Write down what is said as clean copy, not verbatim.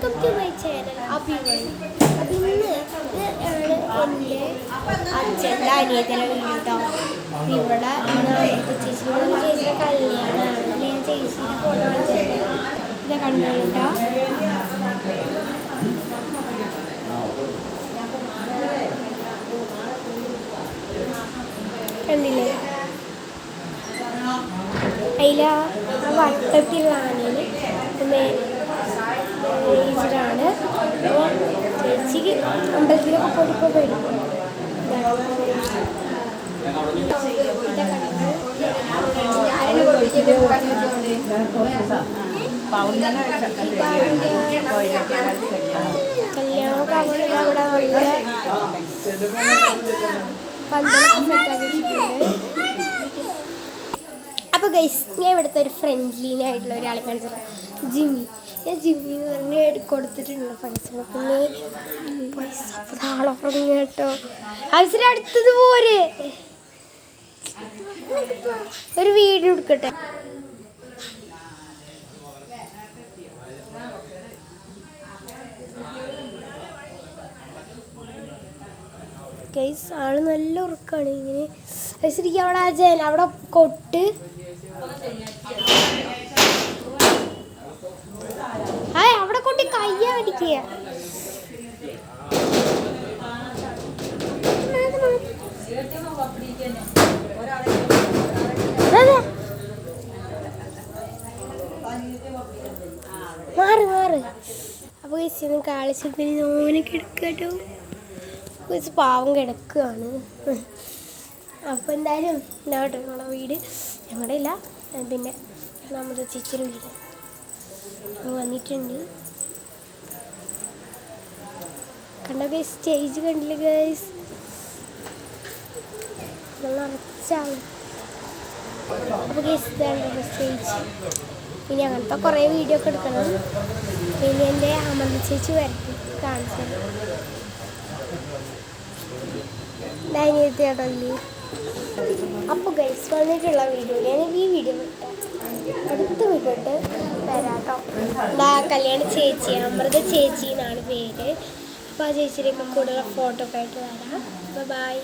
Welcome to my channel അഭിവൈ. അതിന്ന് എൻ്റെ അച്ഛൻ്റെ അനിയത്തിൻ്റെ വീട്ടോ. ഇവിടെ ചേച്ചിയുടെ കല്യാണമാണ്. ഞാൻ ചേച്ചിയുടെ ഫോട്ടോ കാണിച്ചിട്ട് ഇത് കണ്ടു കേട്ടോ. കണ്ടില്ലേ? അതിൽ ആ വട്ടത്തിലുള്ള ആനയിൽ മേജറാണ്. അപ്പോൾ ചേച്ചിക്ക് അമ്പലത്തിലൊക്കെ പോയിപ്പോൾ വരും. കല്യാണമൊക്കെ അവിടെ നല്ല പന്തലൊക്കെ സെറ്റാക്കിയിട്ടുണ്ട്. അപ്പോൾ ഗൈസ്, ഞാൻ ഇവിടുത്തെ ഒരു ഫ്രണ്ട്ലിനായിട്ടുള്ള ഒരാളെ കാണിച്ചത് ജിമ്മി. ഞാൻ ജിമ്മി എന്ന് പറഞ്ഞ് കൊടുത്തിട്ടുണ്ട് പൈസ. പൈസ നാളെ പറഞ്ഞു കേട്ടോ. അവസരം അടുത്തത് പോരെ ഒരു വീഡിയോ എടുക്കട്ടെ. ഗൈസ്, ആള് നല്ല ഉറക്കാണ്. ഇങ്ങനെ ശരിക്കും അവിടെ ആ ജന അവിടെ കൊട്ട് അവിടെ കൊട്ടി കയ്യ അടിക്കുക. മാറ് മാറ്. അപ്പൊ ഗൈസ് കാളിച്ചിട്ട് ഓനെ കിടക്കട്ടോ. ഗൈസ് പാവം കിടക്കുകയാണ്. അപ്പോൾ എന്തായാലും ഇതാവട്ടെ ഞങ്ങളുടെ വീട്. ഞങ്ങളുടെ ഇല്ല, പിന്നെ നമ്മുടെ ചേച്ചിയുടെ വീട് വന്നിട്ടുണ്ട്. കണ്ടോ ഗൈസ്? സ്റ്റേജ് കണ്ടില്ല ഗൈസ്? നല്ല അറച്ചാണ്. അപ്പോൾ ഗൈസ് ഇതാണ് സ്റ്റേജ്. ഇനി അങ്ങനത്തെ കുറേ വീഡിയോ ഒക്കെ എടുക്കണം. പിന്നെ എൻ്റെ അമ്മ ചേച്ചി വരട്ടെ കാണിച്ചത് ഡൈനിയത്തിയാട്ടല്ലേ. അപ്പോൾ ഗൈസ് വന്നിട്ടുള്ള വീഡിയോ ഞാൻ ഈ വീഡിയോ അടുത്ത വീഡിയോ ഇട്ട് തരാം കേട്ടോ. കല്യാണ ചേച്ചി അമൃത ചേച്ചി എന്നാണ് പേര്. അപ്പോൾ ആ ചേച്ചിയുടെയൊക്കെ കൂടുതൽ ഫോട്ടോ ഒക്കെ ആയിട്ട് വരാം. ബൈ.